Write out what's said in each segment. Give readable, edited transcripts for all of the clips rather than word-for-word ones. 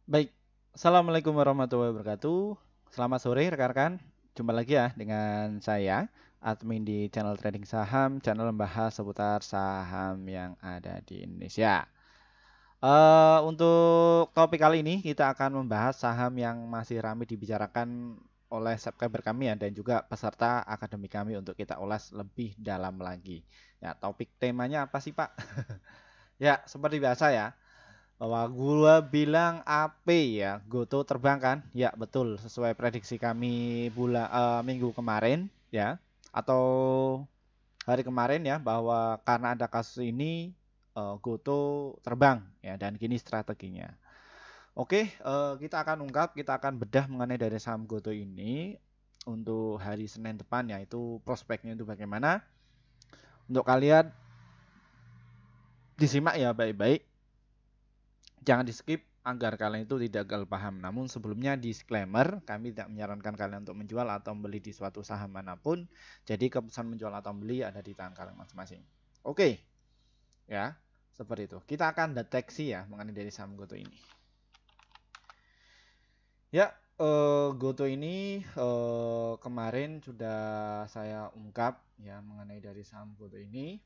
Baik, Assalamualaikum warahmatullahi wabarakatuh. Selamat sore rekan-rekan. Jumpa lagi ya dengan saya, admin di channel trading saham, channel membahas seputar saham yang ada di Indonesia. Untuk topik kali ini kita akan membahas saham yang masih ramai dibicarakan oleh subscriber kami ya dan juga peserta akademi kami untuk kita ulas lebih dalam lagi. Ya, topik temanya apa sih, Pak? Ya, seperti biasa ya. Bahwa gua bilang AP ya, Goto terbang kan? Ya, betul sesuai prediksi kami minggu kemarin ya atau hari kemarin ya bahwa karena ada kasus ini Goto terbang ya dan gini strateginya. Oke, kita akan ungkap, kita akan bedah mengenai dari saham Goto ini untuk hari Senin depan yaitu prospeknya itu bagaimana. Untuk kalian disimak ya baik-baik. Jangan di skip agar kalian itu tidak gagal paham. Namun sebelumnya disclaimer, kami tidak menyarankan kalian untuk menjual atau membeli di suatu saham manapun. Jadi keputusan menjual atau membeli ada di tangan kalian masing-masing. Oke, ya seperti itu. Kita akan deteksi ya mengenai dari saham Goto ini. Ya, Goto ini kemarin sudah saya ungkap ya mengenai dari saham Goto ini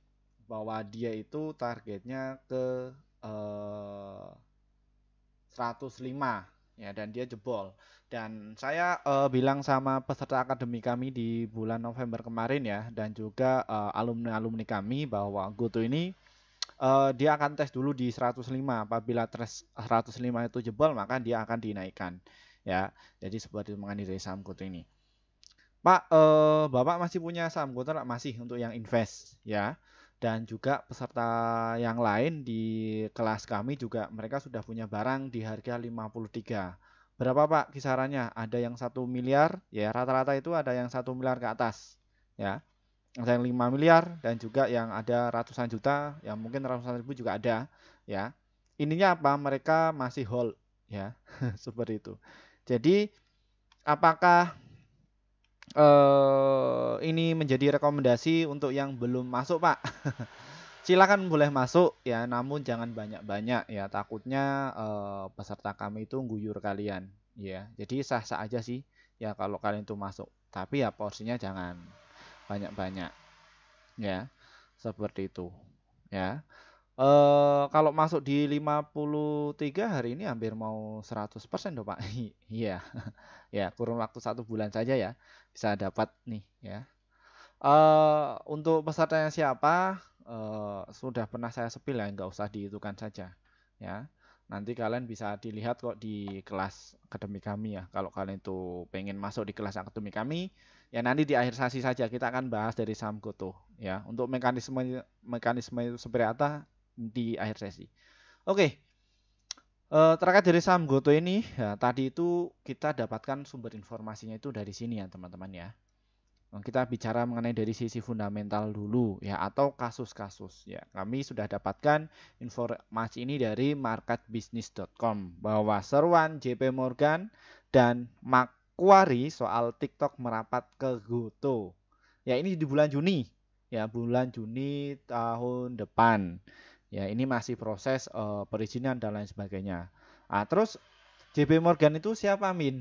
bahwa dia itu targetnya ke 105 ya dan dia jebol. Dan saya bilang sama peserta akademi kami di bulan November kemarin ya dan juga alumni-alumni kami bahwa Goto ini dia akan tes dulu di 105. Apabila tes 105 itu jebol maka dia akan dinaikkan ya. Jadi seperti mengenai dari saham Goto ini. Pak, Bapak masih punya saham Goto nggak? Masih untuk yang invest ya. Dan juga peserta yang lain di kelas kami juga mereka sudah punya barang di harga 53. Berapa Pak kisarannya? Ada yang 1 miliar, ya rata-rata itu ada yang 1 miliar ke atas. Ya, ada yang 5 miliar dan juga yang ada ratusan juta, yang mungkin ratusan ribu juga ada. Ya, ininya apa? Mereka masih hold ya, seperti itu. Jadi apakah ini menjadi rekomendasi untuk yang belum masuk, Pak? Silakan boleh masuk ya, namun jangan banyak-banyak ya. Takutnya peserta kami itu guyur kalian ya. Jadi sah-sah aja sih ya kalau kalian itu masuk. Tapi ya porsinya jangan banyak-banyak ya. Seperti itu ya. Kalau masuk di 53 hari ini hampir mau 100% dong, Pak. Iya. Ya, kurun waktu 1 bulan saja ya bisa dapat nih ya. Untuk pesertanya siapa? Sudah pernah saya sepil ya, nggak usah dihitungkan saja ya. Nanti kalian bisa dilihat kok di kelas akademi kami ya. Kalau kalian itu pengen masuk di kelas akademi kami, ya nanti di akhir sesi saja kita akan bahas dari saham Goto ya. Untuk mekanisme mekanisme itu seperti apa di akhir sesi. Oke, terkait dari saham Goto ini ya tadi itu kita dapatkan sumber informasinya itu dari sini ya teman-teman ya. Kita bicara mengenai dari sisi fundamental dulu ya atau kasus-kasus ya. Kami sudah dapatkan informasi ini dari marketbusiness.com bahwa seruan JP Morgan dan Macquarie soal TikTok merapat ke Goto. Ya ini di bulan Juni ya, bulan Juni tahun depan. Ya ini masih proses perizinan dan lain sebagainya. Nah, terus JP Morgan itu siapa Min?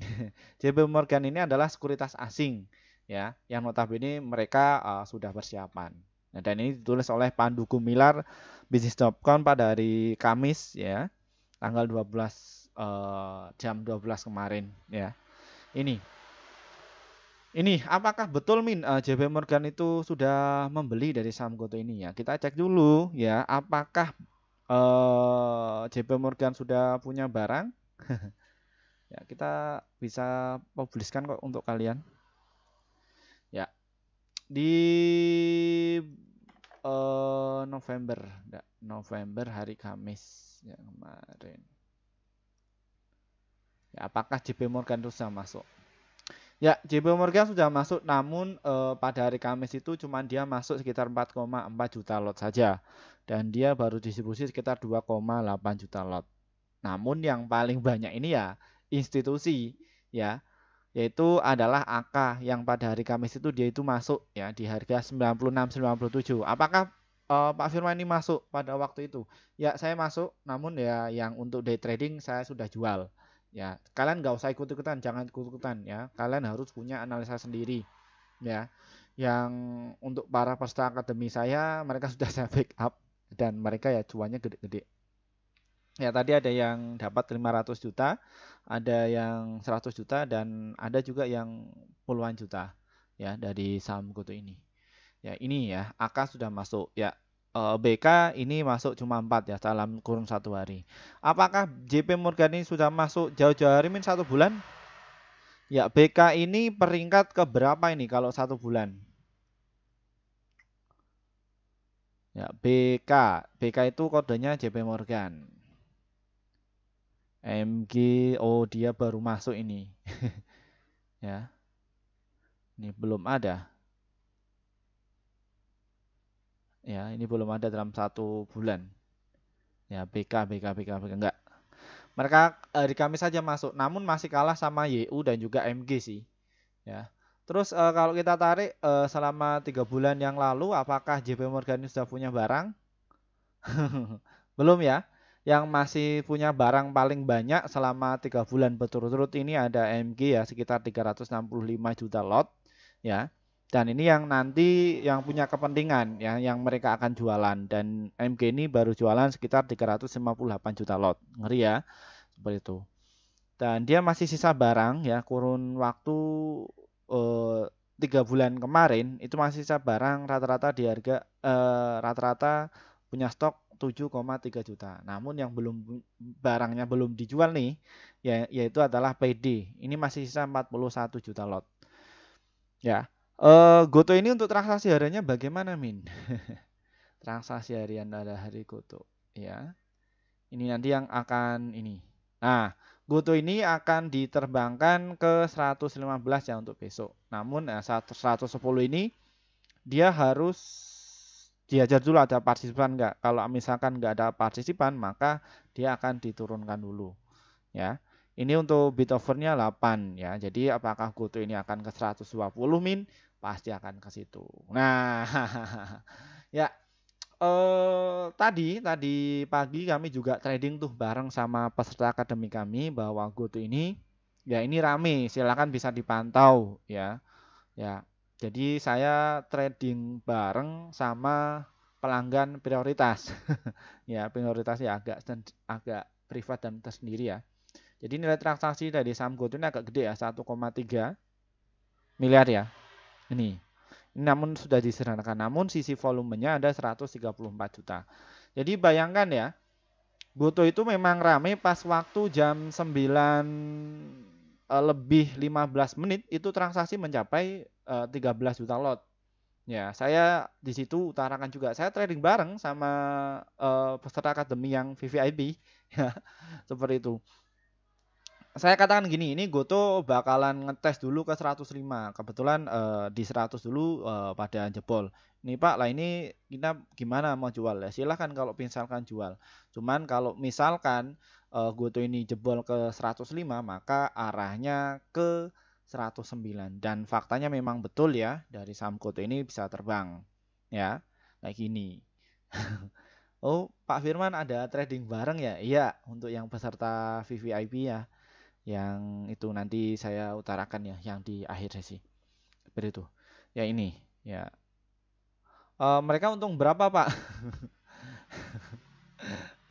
JP Morgan ini adalah sekuritas asing ya, yang notabene mereka sudah persiapan. Nah, dan ini ditulis oleh Pandu Gumilar bisnis.com pada hari Kamis ya, tanggal 12 jam 12 kemarin ya. Ini. Ini apakah betul Min JP Morgan itu sudah membeli dari saham Goto ini ya? Kita cek dulu ya, apakah JP Morgan sudah punya barang? Ya, kita bisa publiskan kok untuk kalian. Ya, di November, November hari Kamis ya kemarin. Ya, apakah JP Morgan itu sudah masuk? Ya, JP Morgan sudah masuk, namun pada hari Kamis itu cuma dia masuk sekitar 4,4 juta lot saja, dan dia baru distribusi sekitar 2,8 juta lot. Namun yang paling banyak ini ya institusi ya, yaitu adalah AK yang pada hari Kamis itu dia itu masuk ya di harga 96,97. Apakah Pak Firman ini masuk pada waktu itu? Ya, saya masuk, namun ya yang untuk day trading saya sudah jual Ya, kalian nggak usah ikut-ikutan, jangan ikut-ikutan ya. Kalian harus punya analisa sendiri ya. Yang untuk para peserta akademi saya, mereka sudah saya backup dan mereka ya cuannya gede-gede. Ya, tadi ada yang dapat 500 juta, ada yang 100 juta dan ada juga yang puluhan juta ya dari saham GoTo ini. Ya, ini ya, AK sudah masuk. Ya, BK ini masuk cuma 4 ya dalam kurun 1 hari. Apakah JP Morgan ini sudah masuk jauh-jauh hari min 1 bulan? Ya, BK ini peringkat ke berapa ini kalau 1 bulan? Ya, BK. BK itu kodenya JP Morgan. MG, oh dia baru masuk ini. Ya, ini belum ada. Ya, ini belum ada dalam 1 bulan. Ya, BK enggak. Mereka di Kamis saja masuk, namun masih kalah sama YU dan juga MG sih. Ya. Terus kalau kita tarik selama 3 bulan yang lalu, apakah JP Morgan ini sudah punya barang? Belum ya. Yang masih punya barang paling banyak selama 3 bulan berturut-turut ini ada MG ya, sekitar 365 juta lot ya. Dan ini yang nanti yang punya kepentingan ya, yang mereka akan jualan, dan MG ini baru jualan sekitar 358 juta lot. Ngeri ya. Seperti itu. Dan dia masih sisa barang ya, kurun waktu 3 bulan kemarin itu masih sisa barang rata-rata di harga rata-rata punya stok 7,3 juta. Namun yang belum barangnya belum dijual nih ya, yaitu adalah PD. Ini masih sisa 41 juta lot. Ya. GoTo ini untuk transaksi hariannya bagaimana, Min? Transaksi harian pada hari GoTo ya. Ini nanti yang akan ini. Nah, GoTo ini akan diterbangkan ke 115 ya untuk besok. Namun 110 ini dia harus diajar dulu ada partisipan enggak. Kalau misalkan enggak ada partisipan, maka dia akan diturunkan dulu. Ya. Ini untuk bid offernya 8 ya. Jadi apakah GoTo ini akan ke 120 min? Pasti akan ke situ. Nah, ya. Tadi pagi kami juga trading tuh bareng sama peserta akademi kami bahwa GoTo ini ya ini rame, silakan bisa dipantau ya. Ya. Jadi saya trading bareng sama pelanggan prioritas. Ya, prioritasnya agak privat dan tersendiri ya. Jadi nilai transaksi dari saham GoTo ini agak gede ya, 1,3 miliar ya. Ini. Namun sudah disederhanakan. Namun sisi volumenya ada 134 juta. Jadi bayangkan ya, GoTo itu memang rame pas waktu jam 9 lebih 15 menit itu transaksi mencapai 13 juta lot. Ya, saya di situ utarakan juga. Saya trading bareng sama peserta akademi yang VVIP ya, seperti itu. Saya katakan gini, ini GoTo bakalan ngetes dulu ke 105. Kebetulan di 100 dulu pada jebol. Ini Pak, lah ini kita gimana mau jual ya? Silahkan kalau misalkan jual. Cuman kalau misalkan GoTo ini jebol ke 105, maka arahnya ke 109. Dan faktanya memang betul ya, dari saham GoTo ini bisa terbang. Ya, kayak gini. Oh, Pak Firman ada trading bareng ya? Iya, untuk yang peserta VVIP ya. Yang itu nanti saya utarakan ya, yang di akhir sesi. Seperti itu. Ya ini, ya. Mereka untung berapa, Pak?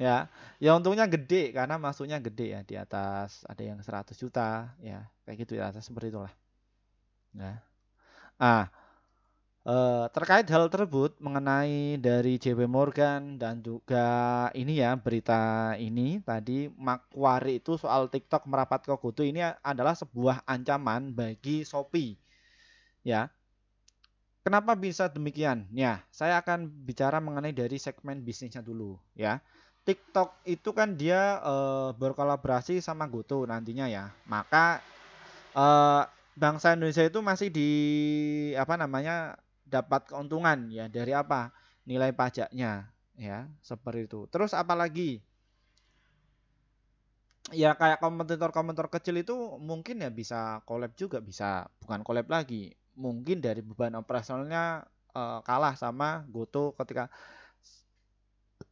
Ya, ya untungnya gede karena masuknya gede ya, di atas ada yang 100 juta ya, kayak gitu ya, seperti itulah. Ya. Ah, terkait hal tersebut mengenai dari JP Morgan dan juga ini ya berita ini tadi Macquarie itu soal TikTok merapat ke GoTo ini adalah sebuah ancaman bagi Shopee ya. Kenapa bisa demikian? Ya, saya akan bicara mengenai dari segmen bisnisnya dulu ya. TikTok itu kan dia berkolaborasi sama GoTo nantinya ya. Maka eh, bangsa Indonesia itu masih di apa namanya dapat keuntungan ya dari apa? Nilai pajaknya ya, seperti itu. Terus apalagi ya kayak kompetitor-kompetitor kecil itu mungkin ya bisa collab juga, bisa bukan collab lagi. Mungkin dari beban operasionalnya kalah sama GoTo ketika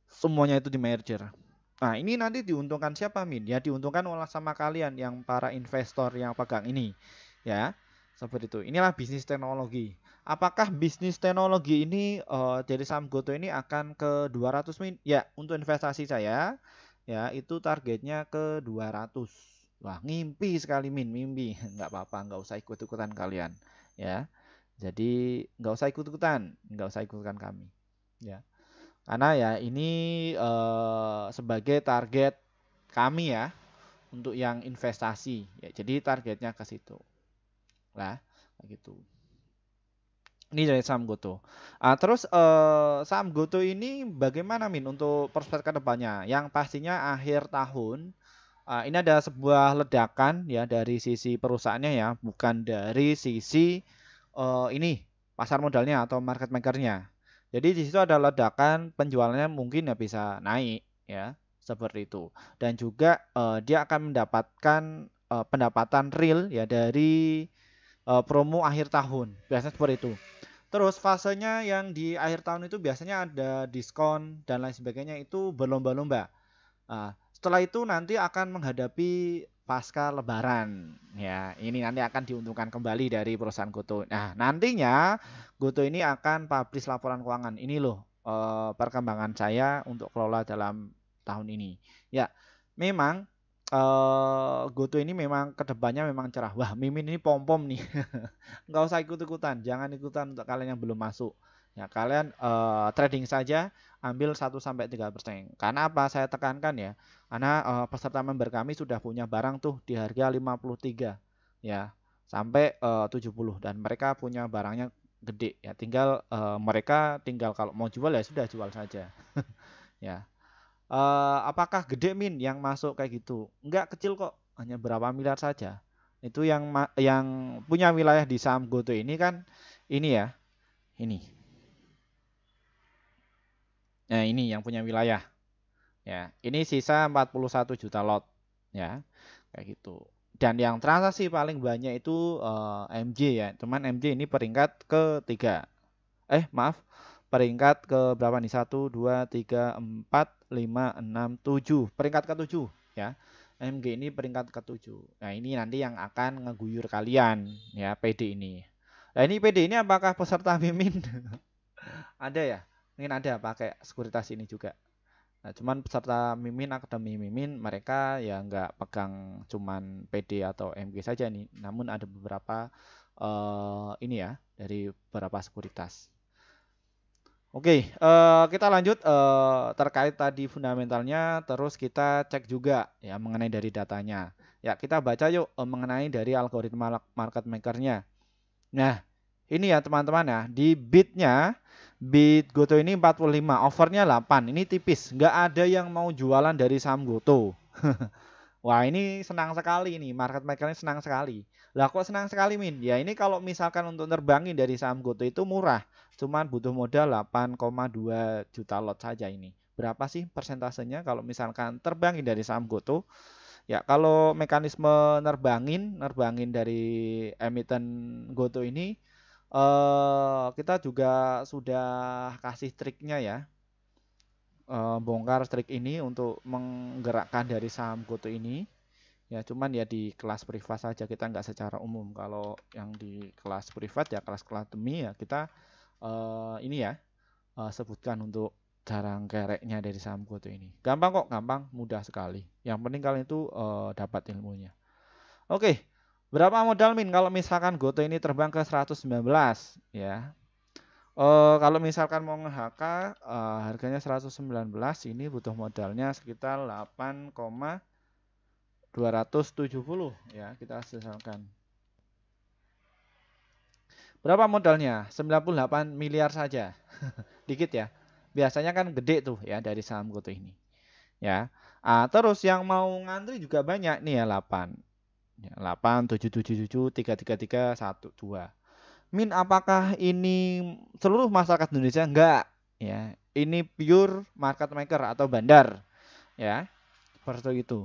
semuanya itu di merger. Nah, ini nanti diuntungkan siapa, Min? Ya diuntungkan oleh sama kalian yang para investor yang pegang ini. Ya, seperti itu. Inilah bisnis teknologi. Apakah bisnis teknologi ini dari saham Goto ini akan ke 200, Min? Ya, untuk investasi saya ya itu targetnya ke 200. Wah, ngimpi sekali, Min, mimpi. Nggak apa-apa, nggak usah ikut-ikutan kalian. Ya, jadi nggak usah ikut-ikutan, nggak usah ikutkan kami. Ya. Karena ya ini sebagai target kami ya untuk yang investasi. Ya, jadi targetnya ke situ. Lah, kayak gitu. Ini dari saham Goto. Terus saham Goto ini bagaimana, Min, untuk prospek ke depannya? Yang pastinya akhir tahun ini ada sebuah ledakan ya dari sisi perusahaannya ya, bukan dari sisi ini pasar modalnya atau market makernya. Jadi di situ ada ledakan penjualannya mungkin ya bisa naik ya seperti itu. Dan juga dia akan mendapatkan pendapatan real ya dari promo akhir tahun. Biasanya seperti itu. Terus fasenya yang di akhir tahun itu biasanya ada diskon dan lain sebagainya itu berlomba-lomba. Setelah itu nanti akan menghadapi pasca Lebaran. Ya, ini nanti akan diuntungkan kembali dari perusahaan Goto. Nah, nantinya Goto ini akan publish laporan keuangan. Ini loh perkembangan saya untuk kelola dalam tahun ini. Ya, memang Goto ini memang kedepannya memang cerah. Wah, Mimin ini pom-pom nih. Nggak usah ikut-ikutan, jangan ikutan untuk kalian yang belum masuk. Ya, kalian trading saja, ambil 1-3%. Karena apa? Saya tekankan ya. Karena peserta member kami sudah punya barang tuh di harga 53 ya, sampai 70 dan mereka punya barangnya gede ya. Tinggal mereka tinggal kalau mau jual ya sudah jual saja. Ya. Apakah gede, Min, yang masuk kayak gitu? Enggak, kecil kok, hanya berapa miliar saja. Itu yang punya wilayah di saham Goto ini kan ini ya, ini. Nah, ini yang punya wilayah. Ya, ini sisa 41 juta lot ya. Kayak gitu. Dan yang transaksi paling banyak itu MJ ya. Cuman MJ ini peringkat ketiga. Maaf. Peringkat ke berapa nih? 1, 2, 3, 4, 5, 6, 7. Peringkat ke-7 ya. MG ini peringkat ke-7. Nah, ini nanti yang akan ngeguyur kalian ya, PD ini. Nah, ini PD ini apakah peserta Mimin? Ada ya? Mungkin ada pakai sekuritas ini juga. Nah, cuman peserta Mimin, Akademi Mimin, mereka ya nggak pegang cuman PD atau MG saja nih, namun ada beberapa ini ya dari beberapa sekuritas. Oke, kita lanjut terkait tadi fundamentalnya, terus kita cek juga ya mengenai dari datanya. Ya, kita baca yuk mengenai dari algoritma market makernya. Nah, ini ya teman-teman ya, di bidnya bid Goto ini 45, offernya 8. Ini tipis, nggak ada yang mau jualan dari saham Goto. Wah, ini senang sekali ini, market makernya senang sekali. Lah kok senang sekali, Min? Ya ini kalau misalkan untuk nerbangin dari saham Goto itu murah. Cuman butuh modal 8,2 juta lot saja ini. Berapa sih persentasenya kalau misalkan terbangin dari saham Goto? Ya, kalau mekanisme nerbangin dari emiten Goto ini kita juga sudah kasih triknya ya. Bongkar trik ini untuk menggerakkan dari saham Goto ini. Ya, cuman ya di kelas privat saja, kita nggak secara umum. Kalau yang di kelas privat ya kelas-kelas demi ya kita ini ya sebutkan untuk cara gereknya dari saham Goto ini. Gampang kok, gampang, mudah sekali. Yang penting kalian itu dapat ilmunya. Oke, berapa modal, Min, kalau misalkan Goto ini terbang ke 119 ya? Kalau misalkan mau nge-HK harganya 119, ini butuh modalnya sekitar 8,270 ya, kita sesalkan. Berapa modalnya? 98 miliar saja. Dikit ya. Biasanya kan gede tuh ya dari saham Goto ini. Ya. Terus yang mau ngantri juga banyak nih ya 8. Ya, 8, 7, 7, 7, 3, 3, 3, 1, 2. Min, apakah ini seluruh masyarakat Indonesia? Enggak. Ya. Ini pure market maker atau bandar. Ya. Seperti itu.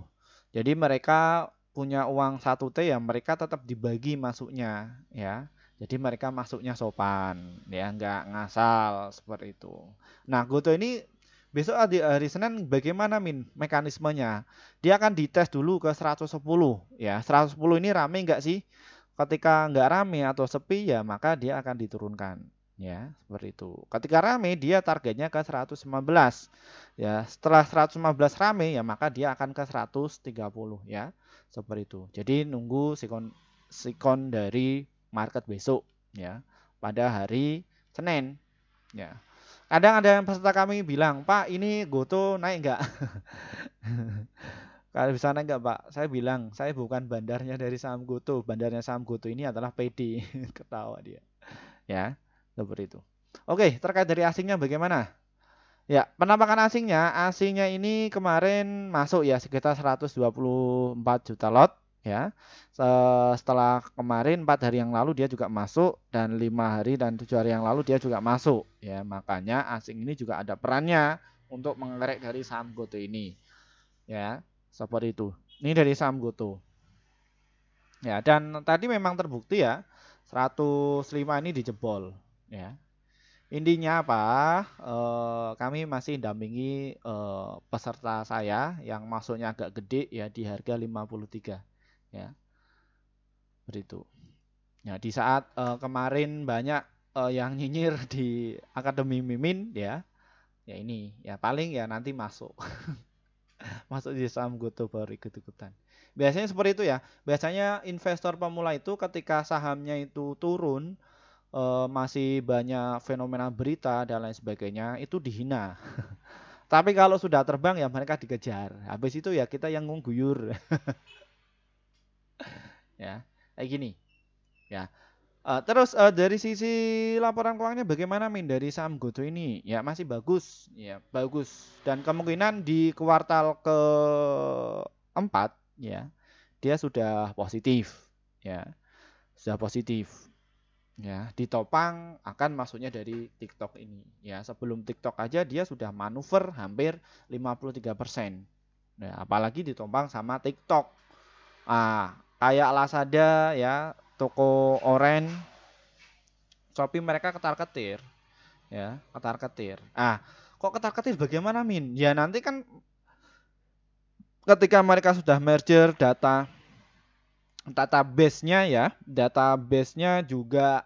Jadi mereka punya uang 1T ya mereka tetap dibagi masuknya ya. Jadi mereka masuknya sopan ya, nggak ngasal seperti itu. Nah, Goto ini Besok hari Senin bagaimana Min mekanismenya? Dia akan dites dulu ke 110 ya. 110 ini rame nggak sih? Ketika nggak rame atau sepi ya maka dia akan diturunkan ya, seperti itu. Ketika rame dia targetnya ke 115 ya. Setelah 115 rame ya maka dia akan ke 130 ya. Seperti itu. Jadi nunggu sikon dari market besok ya pada hari Senin ya. Kadang ada yang peserta kami bilang, "Pak, ini GoTo naik nggak?" Kalau bisa naik nggak, Pak? Saya bilang, saya bukan bandarnya dari saham GoTo. Bandarnya saham GoTo ini adalah PD. Ketawa dia. Ya, seperti itu. Oke, terkait dari asingnya bagaimana? Ya, penampakan asingnya ini kemarin masuk ya sekitar 124 juta lot ya. Setelah kemarin 4 hari yang lalu dia juga masuk dan 5 hari dan 7 hari yang lalu dia juga masuk ya. Makanya asing ini juga ada perannya untuk mengerek dari saham GoTo ini ya. Seperti itu. Ini dari saham GoTo. Ya, dan tadi memang terbukti ya 105 ini dijebol ya. Intinya apa? Kami masih dampingi peserta saya yang masuknya agak gede ya di harga 53 ya. Begitu. Ya, di saat kemarin banyak yang nyinyir di Akademi Mimin ya. Ya ini ya paling ya nanti masuk. Masuk di saham GoTo baru ikut-ikutan. Biasanya seperti itu ya. Biasanya investor pemula itu ketika sahamnya itu turun masih banyak fenomena berita dan lain sebagainya itu dihina. Tapi kalau sudah terbang ya mereka dikejar. Habis itu ya kita yang ngungguyur ya. Kayak gini ya. Terus dari sisi laporan keuangannya bagaimana Min dari saham GoTo ini? Ya masih bagus, ya bagus. Dan kemungkinan di kuartal keempat ya dia sudah positif, ya sudah positif. Ya, ditopang akan masuknya dari TikTok ini. Ya, sebelum TikTok aja dia sudah manuver hampir 53%. Nah, apalagi ditopang sama TikTok. Kayak Lazada ya, toko oren, Shopee mereka ketar-ketir, ya, ketar-ketir. Kok ketar-ketir bagaimana Min? Ya nanti kan ketika mereka sudah merger database-nya ya, database-nya juga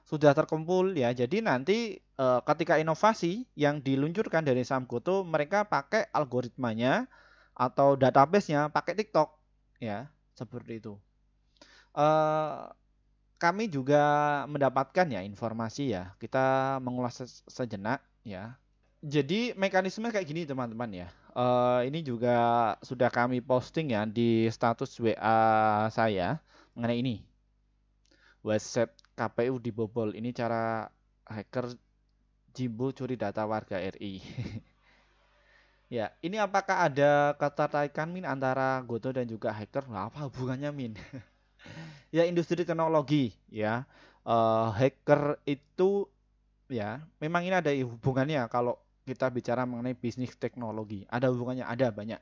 sudah terkumpul ya. Jadi nanti ketika inovasi yang diluncurkan dari saham GoTo mereka pakai algoritmanya atau database-nya pakai TikTok ya, seperti itu. Kami juga mendapatkan ya informasi ya. Kita mengulas sejenak ya. Jadi mekanisme kayak gini teman-teman ya. Ini juga sudah kami posting ya di status WA saya mengenai ini. WhatsApp KPU dibobol. Ini cara hacker Jimbo curi data warga RI. Ya, ini apakah ada ketertarikan Min antara GoTo dan juga hacker? Nah, apa hubungannya Min? Ya, industri teknologi ya. Hacker itu ya, memang ini ada hubungannya kalau kita bicara mengenai bisnis teknologi. Ada hubungannya, ada banyak.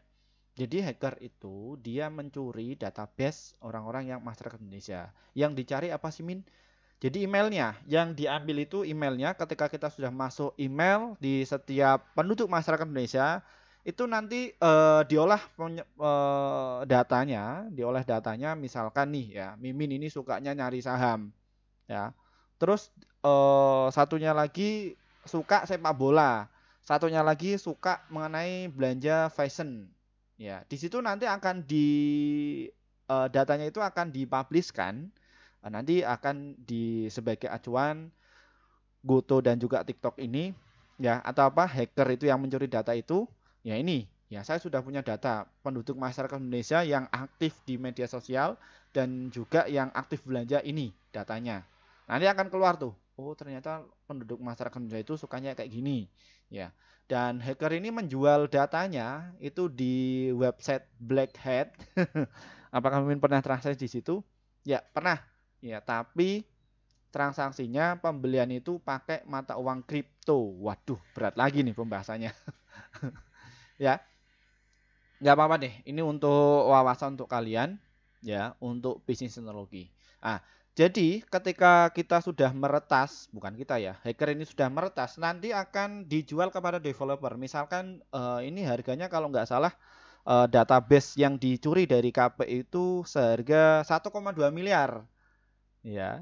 Jadi hacker itu dia mencuri database orang-orang yang masyarakat Indonesia. Yang dicari apa sih Min? Jadi emailnya, yang diambil itu emailnya ketika kita sudah masuk email di setiap penduduk masyarakat Indonesia, itu nanti diolah datanya misalkan nih ya, Mimin ini sukanya nyari saham ya. Terus satunya lagi suka sepak bola, satunya lagi suka mengenai belanja fashion. Ya, di situ nanti akan datanya itu akan dipublishkan, nanti akan sebagai acuan GoTo dan juga TikTok ini ya, atau apa hacker itu yang mencuri data itu ya. Ini ya, saya sudah punya data penduduk masyarakat Indonesia yang aktif di media sosial dan juga yang aktif belanja, ini datanya. Nanti akan keluar tuh, oh ternyata penduduk masyarakat Indonesia itu sukanya kayak gini ya. Dan hacker ini menjual datanya itu di website Black Hat. Apakah Mimin pernah transaksi di situ? Ya pernah ya, tapi transaksinya pembelian itu pakai mata uang kripto. Waduh, berat lagi nih pembahasannya. Ya, nggak apa-apa deh. Ini untuk wawasan untuk kalian, ya, untuk bisnis teknologi. Jadi ketika kita sudah meretas, bukan kita ya, hacker ini sudah meretas, nanti akan dijual kepada developer. Misalkan ini harganya kalau nggak salah database yang dicuri dari KPI itu seharga 1,2 miliar. Ya,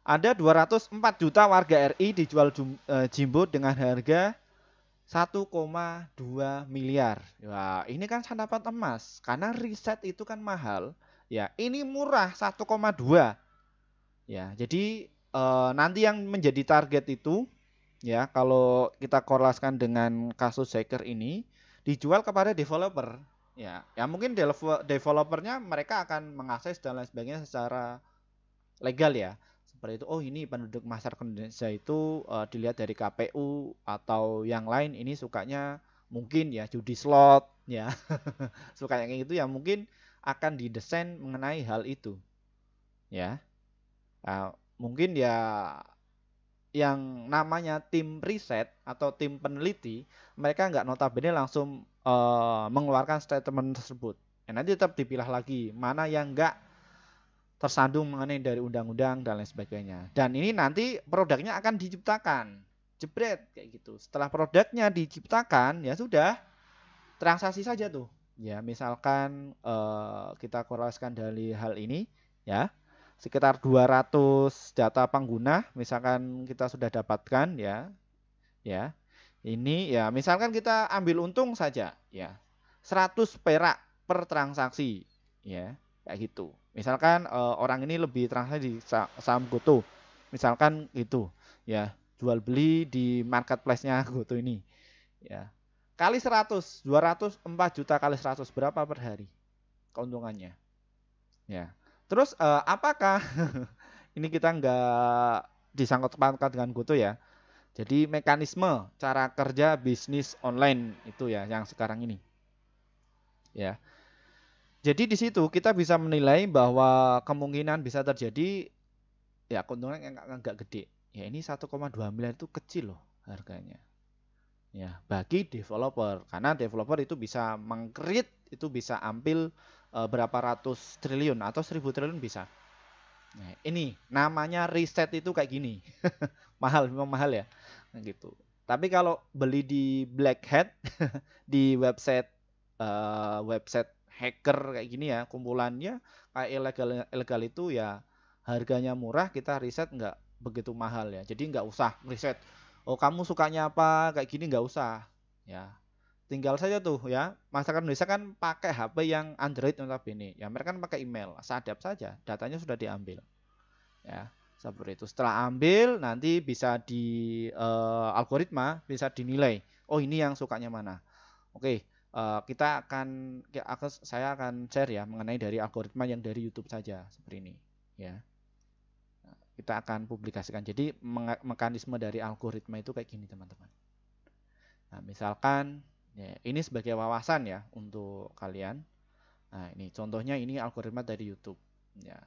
ada 204 juta warga RI dijual Jimbo dengan harga 1,2 miliar. Wah, ini kan santapan emas. Karena riset itu kan mahal. Ya, ini murah 1,2. Ya, jadi nanti yang menjadi target itu ya kalau kita korelasikan dengan kasus hacker ini dijual kepada developer. Ya, ya mungkin developernya mereka akan mengakses dan lain sebagainya secara legal ya. Seperti itu. Oh, ini penduduk masyarakat Indonesia itu dilihat dari KPU atau yang lain ini sukanya mungkin ya judi slot ya. Sukanya kayak gitu ya mungkin akan didesain mengenai hal itu ya. Nah, mungkin ya yang namanya tim riset atau tim peneliti, mereka nggak notabene langsung mengeluarkan statement tersebut. Ya, nanti tetap dipilah lagi mana yang nggak tersandung mengenai dari undang-undang dan lain sebagainya. Dan ini nanti produknya akan diciptakan, jebret kayak gitu. Setelah produknya diciptakan, ya sudah transaksi saja tuh. Ya, misalkan kita korelasikan dari hal ini, ya sekitar 200 data pengguna misalkan kita sudah dapatkan ya ya ini ya misalkan kita ambil untung saja ya 100 perak per transaksi ya kayak gitu misalkan orang ini lebih transaksi di saham GoTo misalkan itu ya jual beli di marketplace-nya GoTo ini ya kali 100 204 juta kali 100 berapa per hari keuntungannya ya terus apakah ini kita nggak disangkut pautkan dengan GoTo ya. Jadi mekanisme cara kerja bisnis online itu ya yang sekarang ini. Ya. Jadi di situ kita bisa menilai bahwa kemungkinan bisa terjadi ya keuntungan yang agak gede. Ya ini 1,2 miliar itu kecil loh harganya. Ya, bagi developer karena developer itu bisa mengcreate itu bisa ambil berapa ratus triliun atau 1.000 triliun bisa. Nah, ini namanya riset itu kayak gini. Mahal, memang mahal ya. Nah, gitu. Tapi kalau beli di Black Hat di website hacker kayak gini ya, kumpulannya kayak ilegal ilegal itu ya harganya murah, kita riset nggak begitu mahal ya. Jadi nggak usah riset. Oh, kamu sukanya apa? Kayak gini nggak usah. Ya, tinggal saja tuh ya. Masyarakat Indonesia kan pakai HP yang Android notabene. Ya, mereka kan pakai email. Sadap saja, datanya sudah diambil ya seperti itu setelah ambil nanti bisa di algoritma bisa dinilai oh ini yang sukanya mana oke saya akan share ya mengenai dari algoritma yang dari YouTube saja seperti ini ya kita akan publikasikan jadi mekanisme dari algoritma itu kayak gini teman-teman nah misalkan ya, ini sebagai wawasan ya untuk kalian nah ini contohnya ini algoritma dari YouTube ya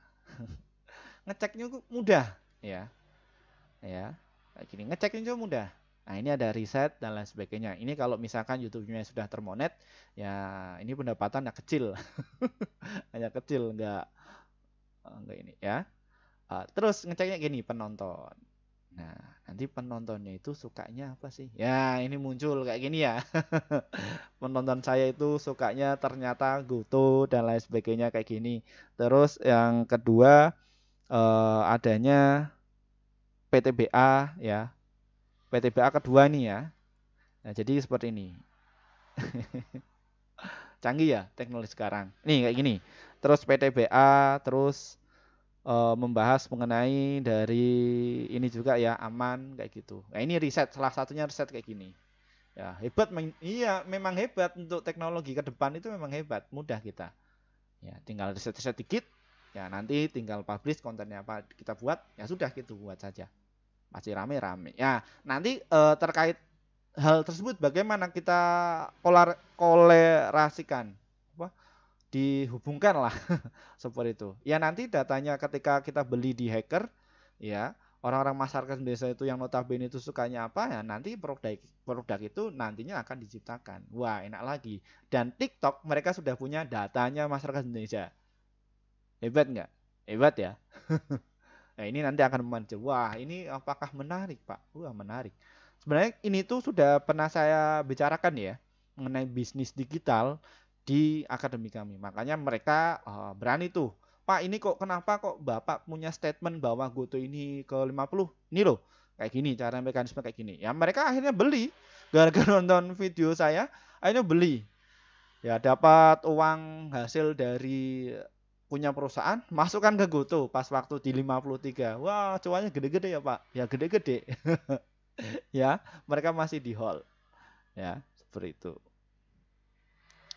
ngeceknya mudah ya ya kayak gini ngeceknya juga mudah nah ini ada riset dan lain sebagainya ini kalau misalkan YouTube-nya sudah termonet ya ini pendapatan kecil hanya kecil enggak ini ya terus ngeceknya gini penonton nah nanti penontonnya itu sukanya apa sih ya ini muncul kayak gini ya penonton saya itu sukanya ternyata Goto dan lain sebagainya kayak gini terus yang kedua adanya PTBA ya. PTBA kedua nih ya. Nah, jadi seperti ini. Canggih ya teknologi sekarang. Nih kayak gini. Terus PTBA terus membahas mengenai dari ini juga ya aman kayak gitu. Nah, ini riset salah satunya riset kayak gini. Ya, hebat iya memang hebat untuk teknologi ke depan itu memang hebat, mudah kita. Ya, tinggal riset-riset dikit. Ya, nanti tinggal publish kontennya apa kita buat, ya sudah gitu buat saja. Masih rame-rame. Ya, nanti terkait hal tersebut bagaimana kita kolerasikan apa dihubungkan lah seperti itu. Ya nanti datanya ketika kita beli di hacker ya orang-orang masyarakat desa itu yang notabene itu sukanya apa ya nanti produk itu nantinya akan diciptakan. Wah, enak lagi. Dan TikTok mereka sudah punya datanya masyarakat Indonesia. Hebat nggak? Hebat ya. Nah, ini nanti akan memancing. Wah, ini apakah menarik, Pak? Wah, menarik. Sebenarnya ini tuh sudah pernah saya bicarakan ya mengenai bisnis digital di akademi kami. Makanya mereka berani tuh. Pak, ini kok kenapa kok Bapak punya statement bahwa GoTo ini ke 50? Ini loh, kayak gini cara mekanisme kayak gini. Ya, mereka akhirnya beli. Gara-gara nonton video saya, akhirnya beli. Ya, dapat uang hasil dari punya perusahaan, masukkan ke GoTo pas waktu di 53. Wah, cuannya gede-gede ya, Pak. Ya, gede-gede. Ya, mereka masih di hold. Ya, seperti itu.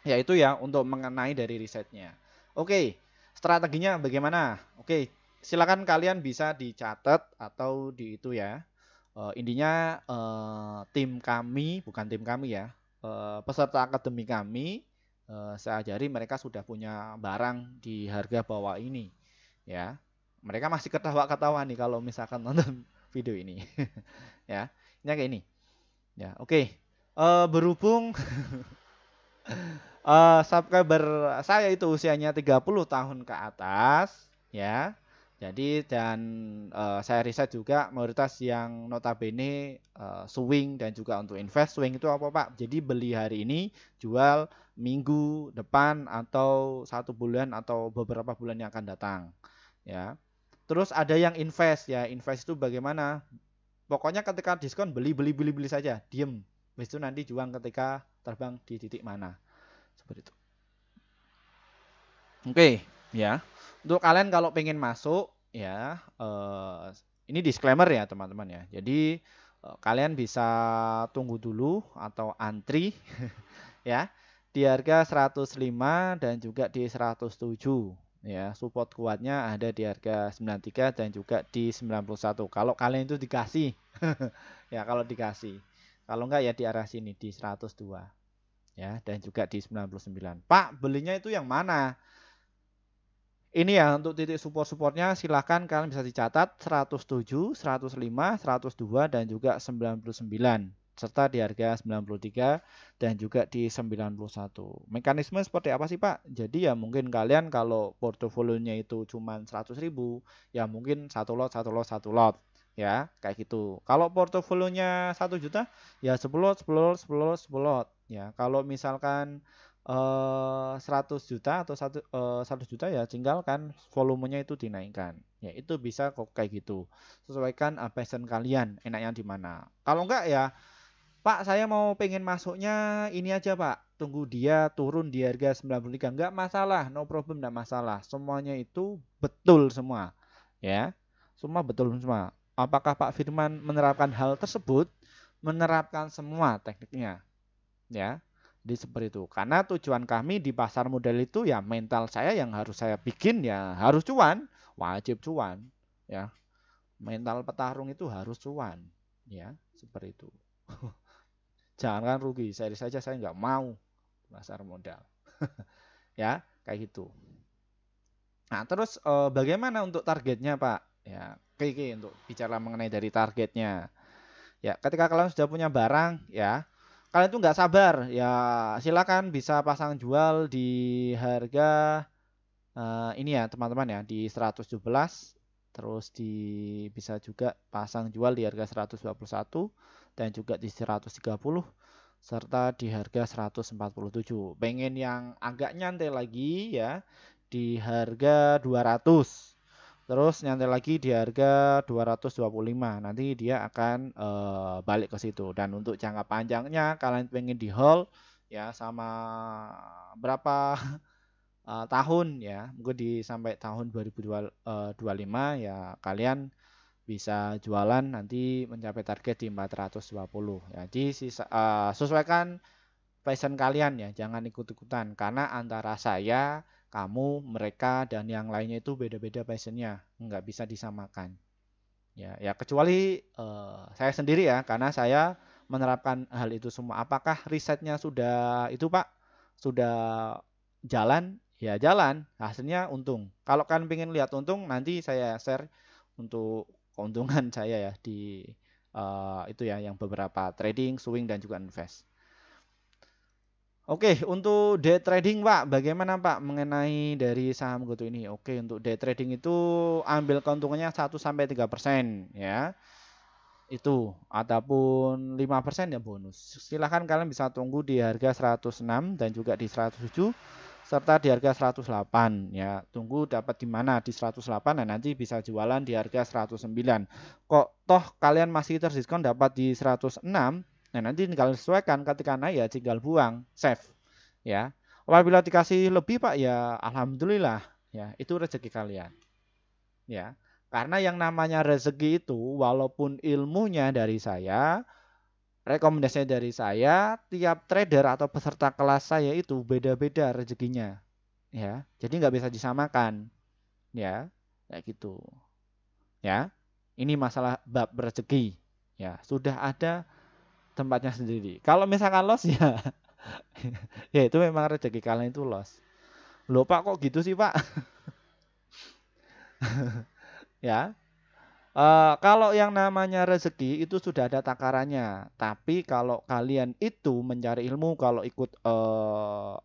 Ya, itu ya untuk mengenai dari risetnya. Oke, strateginya bagaimana? Oke, silakan kalian bisa dicatat atau di itu ya. Intinya tim kami, bukan tim kami ya, peserta akademi kami, saya ajari mereka sudah punya barang di harga bawah ini, ya. Mereka masih ketawa-ketawa nih kalau misalkan nonton video ini, ya. Ini kayak ini, ya. Oke, berhubung subscriber saya itu usianya 30 tahun ke atas, ya. Jadi dan saya riset juga mayoritas yang notabene swing dan juga untuk invest. Swing itu apa, Pak? Jadi beli hari ini, jual minggu depan atau 1 bulan atau beberapa bulan yang akan datang, ya. Terus ada yang invest ya. Invest itu bagaimana? Pokoknya ketika diskon beli saja, diem. Habis itu nanti jual ketika terbang di titik mana. Seperti itu. Oke, ya. Untuk kalian kalau pengen masuk, ya, ini disclaimer ya teman-teman ya. Jadi kalian bisa tunggu dulu atau antri, ya, di harga 105 dan juga di 107. Ya, support kuatnya ada di harga 93 dan juga di 91. Kalau kalian itu dikasih, ya kalau dikasih. Kalau enggak ya di arah sini di 102. Ya, dan juga di 99. Pak, belinya itu yang mana? Ini ya untuk titik support-supportnya silahkan kalian bisa dicatat 107, 105, 102 dan juga 99 serta di harga 93 dan juga di 91. Mekanisme seperti apa sih Pak? Jadi ya mungkin kalian kalau portofolionya itu cuma 100.000 ya mungkin satu lot satu lot satu lot ya kayak gitu. Kalau portofolionya 1 juta ya 10 lot 10 lot 10 lot 10 lot ya. Kalau misalkan 100 juta atau 1 juta ya tinggal kan volumenya itu dinaikkan. Ya itu bisa kok kayak gitu. Sesuaikan passion kalian enaknya di mana. Kalau enggak ya Pak saya mau pengen masuknya ini aja Pak. Tunggu dia turun di harga 93. Enggak masalah, no problem enggak masalah. Semuanya itu betul semua. Ya. Semua betul semua. Apakah Pak Firman menerapkan hal tersebut? Menerapkan semua tekniknya. Ya. Jadi seperti itu. Karena tujuan kami di pasar modal itu ya mental saya yang harus saya bikin ya harus cuan, wajib cuan, ya. Mental petarung itu harus cuan, ya, seperti itu. Jangan rugi, saja saya nggak mau pasar modal, ya, kayak gitu. Nah, terus bagaimana untuk targetnya, Pak? Ya, oke, untuk bicara mengenai dari targetnya. Ya, ketika kalian sudah punya barang, ya, kalian tuh nggak sabar, ya silakan bisa pasang jual di harga ini ya teman-teman ya di 117, terus bisa juga pasang jual di harga 121 dan juga di 130 serta di harga 147. Pengen yang agak nyantai lagi ya di harga 200. Terus nyantai lagi di harga 225. Nanti dia akan balik ke situ. Dan untuk jangka panjangnya kalian pengen di hold ya sama berapa tahun ya. Mungkin sampai tahun 2025 ya kalian bisa jualan nanti mencapai target di 420. Jadi sesuaikan passion kalian ya, jangan ikut-ikutan karena antara saya, kamu, mereka dan yang lainnya itu beda-beda passionnya, nggak bisa disamakan. Ya, ya kecuali saya sendiri ya, karena saya menerapkan hal itu semua. Apakah risetnya sudah itu Pak? Sudah jalan? Ya jalan, hasilnya untung. Kalau kalian pengen lihat untung, nanti saya share untuk keuntungan saya ya di itu ya, yang beberapa trading, swing dan juga invest. Oke, untuk day trading Pak, bagaimana Pak mengenai dari saham GoTo ini? Oke, untuk day trading itu ambil keuntungannya 1-3% ya. Itu ataupun 5% ya bonus. Silahkan kalian bisa tunggu di harga 106 dan juga di 107 serta di harga 108 ya. Tunggu dapat di mana di 108 dan nanti bisa jualan di harga 109. Kok toh kalian masih terdiskon dapat di 106, nah nanti tinggal sesuaikan ketika naik ya tinggal buang, save ya. Apabila dikasih lebih Pak ya alhamdulillah ya, itu rezeki kalian ya. Karena yang namanya rezeki itu walaupun ilmunya dari saya, rekomendasinya dari saya, tiap trader atau peserta kelas saya itu beda-beda rezekinya ya. Jadi nggak bisa disamakan ya. Kayak gitu ya. Ini masalah bab rezeki ya. Sudah ada tempatnya sendiri. Kalau misalkan loss ya ya itu memang rezeki kalian itu loss. Loh Pak kok gitu sih Pak? Ya. Kalau yang namanya rezeki itu sudah ada takarannya. Tapi kalau kalian itu mencari ilmu, kalau ikut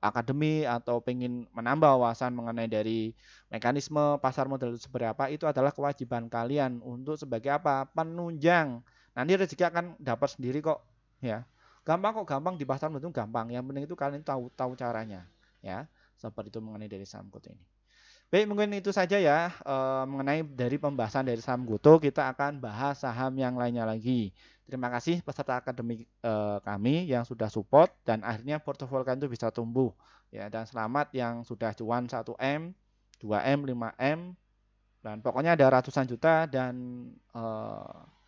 akademi atau pengen menambah wawasan mengenai dari mekanisme pasar modal itu seperti apa, itu adalah kewajiban kalian untuk sebagai apa? Penunjang. Nanti rezeki akan dapat sendiri kok, ya. Gampang kok, gampang di pasar modal itu gampang. Yang penting itu kalian tahu caranya, ya. Seperti itu mengenai dari saham GoTo ini. Baik, mungkin itu saja ya mengenai dari pembahasan dari saham GoTo. Kita akan bahas saham yang lainnya lagi. Terima kasih peserta akademik kami yang sudah support dan akhirnya portofolio kalian itu bisa tumbuh. Ya, dan selamat yang sudah cuan 1M, 2M, 5M, dan pokoknya ada ratusan juta dan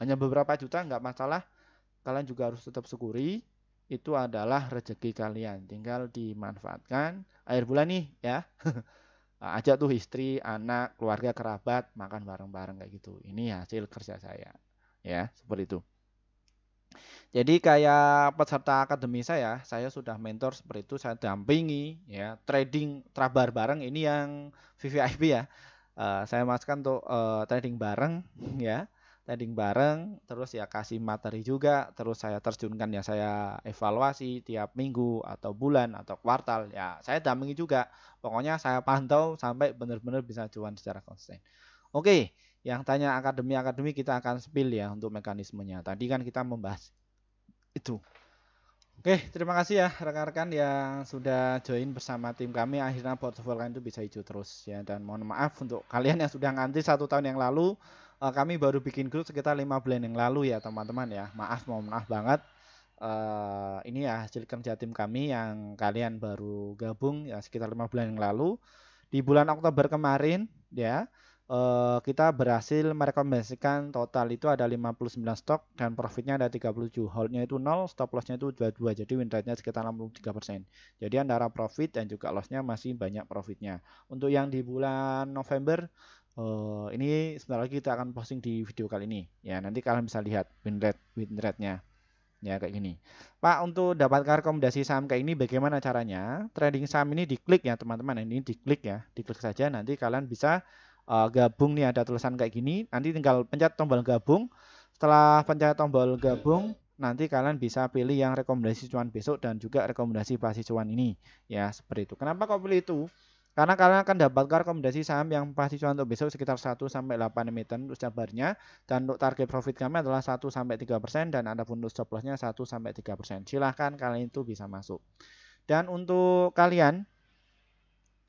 hanya beberapa juta nggak masalah. Kalian juga harus tetap syukuri. Itu adalah rezeki kalian. Tinggal dimanfaatkan. Akhir bulan nih ya. Ajak tuh istri, anak, keluarga, kerabat makan bareng-bareng kayak gitu. Ini hasil kerja saya. Ya, seperti itu. Jadi kayak peserta akademi saya sudah mentor seperti itu, saya dampingi ya, trading trabar bareng ini yang VVIP ya. Saya masukkan untuk trading bareng ya. Trading bareng, terus ya kasih materi juga, terus saya terjunkan ya saya evaluasi tiap minggu atau bulan atau kuartal ya. Saya dampingi juga. Pokoknya saya pantau sampai benar-benar bisa cuan secara konsisten. Oke, yang tanya akademi kita akan spill ya untuk mekanismenya. Tadi kan kita membahas itu. Oke, terima kasih ya rekan-rekan yang sudah join bersama tim kami. Akhirnya portofolio kalian itu bisa hijau terus ya. Dan mohon maaf untuk kalian yang sudah ngantri 1 tahun yang lalu. Kami baru bikin grup sekitar 5 bulan yang lalu ya teman-teman ya. Mohon maaf banget. Ini ya hasil kerja tim kami yang kalian baru gabung ya sekitar 5 bulan yang lalu. Di bulan Oktober kemarin ya. Kita berhasil merekomendasikan total itu ada 59 stok dan profitnya ada 37. Holdnya itu 0, stop lossnya itu 22. Jadi win rate-nya sekitar 63%. Jadi antara profit dan juga lossnya masih banyak profitnya. Untuk yang di bulan November, ini sebentar lagi kita akan posting di video kali ini. Ya, nanti kalian bisa lihat win rate-nya. Ya, kayak gini. Pak, untuk dapatkan rekomendasi saham kayak ini bagaimana caranya? Trading saham ini diklik ya, teman-teman. Ini diklik ya. Diklik saja nanti kalian bisa gabung nih ada tulisan kayak gini. Nanti tinggal pencet tombol gabung. Setelah pencet tombol gabung, nanti kalian bisa pilih yang rekomendasi cuan besok dan juga rekomendasi pasti cuan ini. Ya, seperti itu. Kenapa kok pilih itu? Karena kalian akan dapatkan rekomendasi saham yang pasti cuan untuk besok sekitar 1-8 emiten untuk setiap harinya. Dan untuk target profit kami adalah 1-3% dan ada pun untuk stop lossnya 1-3%. Silahkan kalian itu bisa masuk. Dan untuk kalian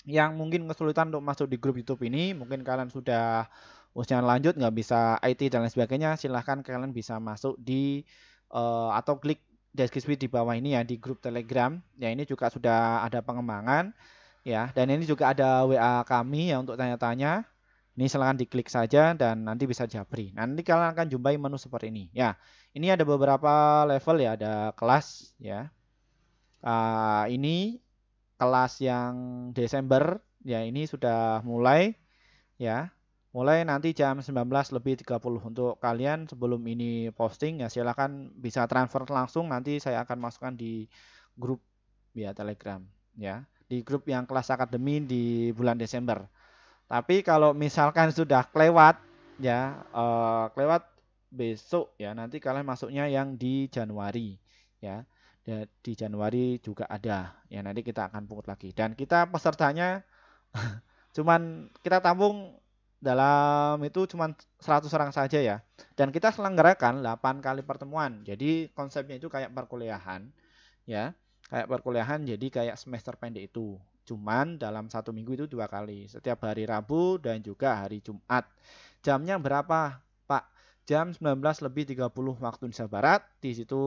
yang mungkin kesulitan untuk masuk di grup YouTube ini, mungkin kalian sudah usia lanjut nggak bisa IT dan lain sebagainya, silahkan kalian bisa masuk di atau klik deskripsi di bawah ini ya di grup Telegram. Ya ini juga sudah ada pengembangan ya dan ini juga ada WA kami ya untuk tanya-tanya. Ini silahkan diklik saja dan nanti bisa japri. Nanti kalian akan jumpai menu seperti ini. Ya, ini ada beberapa level ya, ada kelas ya. Ini kelas yang Desember ya ini sudah mulai ya. Mulai nanti jam 19:30 untuk kalian sebelum ini posting ya silakan bisa transfer langsung nanti saya akan masukkan di grup ya Telegram ya. Di grup yang kelas akademi di bulan Desember. Tapi kalau misalkan sudah kelewat ya kelewat besok ya nanti kalian masuknya yang di Januari ya. Di Januari juga ada. Ya nanti kita akan pungut lagi. Dan kita pesertanya cuman kita tampung dalam itu cuman 100 orang saja ya. Dan kita selenggarakan 8 kali pertemuan. Jadi konsepnya itu kayak perkuliahan ya. Kayak perkuliahan jadi kayak semester pendek itu. Cuman dalam 1 minggu itu 2 kali. Setiap hari Rabu dan juga hari Jumat. Jamnya berapa, Pak? Jam 19:30 waktu Indonesia Barat. Di situ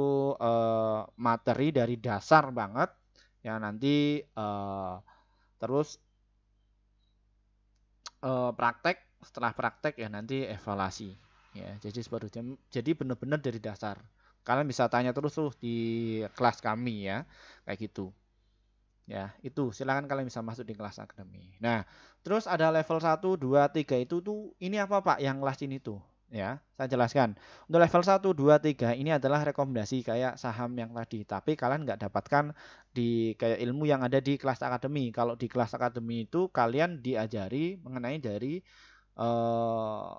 materi dari dasar banget. Ya nanti terus praktek, setelah praktek ya nanti evaluasi ya. Jadi benar-benar dari dasar. Kalian bisa tanya terus tuh di kelas kami ya, kayak gitu. Ya, itu silakan kalian bisa masuk di kelas akademi. Nah, terus ada level 1, 2, 3 itu tuh ini apa Pak yang kelas ini tuh? Ya, saya jelaskan. Untuk level 1, 2, 3 ini adalah rekomendasi kayak saham yang tadi, tapi kalian nggak dapatkan di kayak ilmu yang ada di kelas akademi. Kalau di kelas akademi itu kalian diajari mengenai dari eh,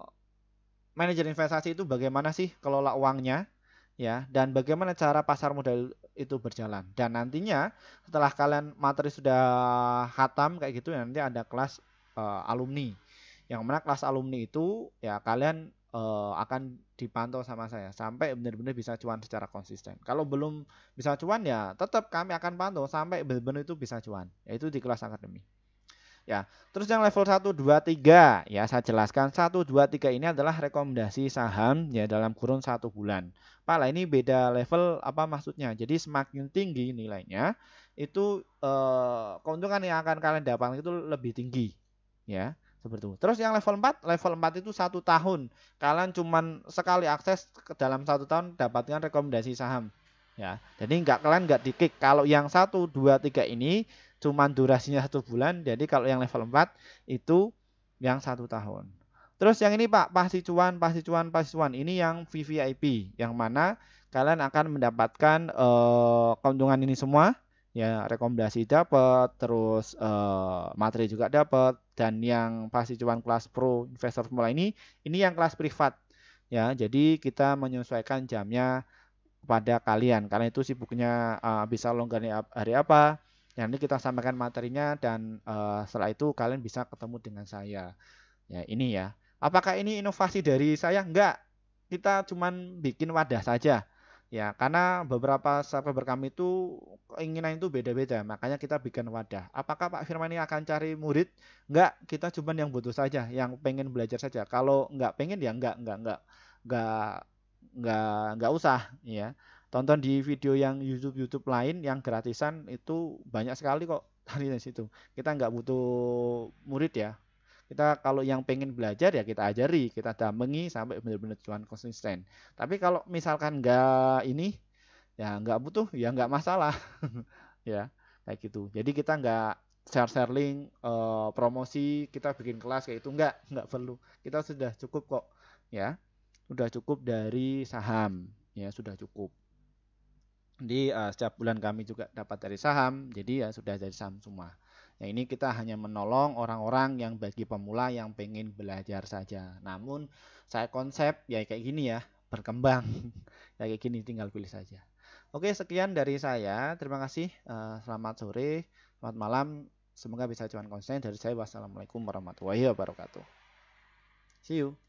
manajer investasi itu bagaimana sih kelola uangnya, ya, dan bagaimana cara pasar modal itu berjalan. Dan nantinya setelah kalian materi sudah khatam kayak gitu, ya, nanti ada kelas alumni. Yang mana kelas alumni itu ya kalian akan dipantau sama saya sampai benar-benar bisa cuan secara konsisten. Kalau belum bisa cuan ya tetap kami akan pantau sampai benar-benar itu bisa cuan, yaitu di kelas akademi. Ya, terus yang level 1, 2, 3 ya saya jelaskan 1, 2, 3 ini adalah rekomendasi saham ya dalam kurun 1 bulan. Pak lah ini beda level apa maksudnya? Jadi semakin tinggi nilainya itu keuntungan yang akan kalian dapatkan itu lebih tinggi ya seperti itu. Terus yang level 4 itu 1 tahun. Kalian cuman sekali akses ke dalam 1 tahun dapatkan rekomendasi saham ya. Jadi kalian nggak di-kick. Kalau yang 1, 2, 3 ini cuman durasinya 1 bulan. Jadi kalau yang level 4 itu yang 1 tahun. Terus yang ini Pak, pasti cuan. Ini yang VVIP, yang mana kalian akan mendapatkan keuntungan ini semua. Ya, rekomendasi dapat, terus materi juga dapat, dan yang pasti cuan kelas pro investor pemula ini yang kelas privat. Ya, jadi kita menyesuaikan jamnya kepada kalian. Kalian itu sibuknya bisa longgarnya hari apa, ya, nanti kita sampaikan materinya dan setelah itu kalian bisa ketemu dengan saya. Ya, ini ya. Apakah ini inovasi dari saya? Enggak. Kita cuman bikin wadah saja. Ya, karena beberapa subscriber kami itu keinginan itu beda-beda, makanya kita bikin wadah. Apakah Pak Firman ini akan cari murid? Enggak, kita cuman yang butuh saja, yang pengen belajar saja. Kalau enggak pengen ya enggak enggak usah ya. Tonton di video yang YouTube lain yang gratisan itu banyak sekali kok dari situ. Kita nggak butuh murid ya. Kita kalau yang pengen belajar ya kita ajari, kita dampingi sampai benar-benar cuan konsisten. Tapi kalau misalkan nggak ini ya nggak butuh ya nggak masalah ya kayak gitu. Jadi kita nggak share link promosi kita bikin kelas kayak itu nggak perlu. Kita sudah cukup kok ya. Sudah cukup dari saham ya sudah cukup. Jadi setiap bulan kami juga dapat dari saham, jadi ya sudah dari saham semua. Nah ini kita hanya menolong orang-orang yang bagi pemula yang pengen belajar saja. Namun saya konsep ya kayak gini ya, berkembang. Ya kayak gini tinggal pilih saja. Oke sekian dari saya, terima kasih. Selamat sore, selamat malam. Semoga bisa cuan konsen dari saya. Wassalamualaikum warahmatullahi wabarakatuh. See you.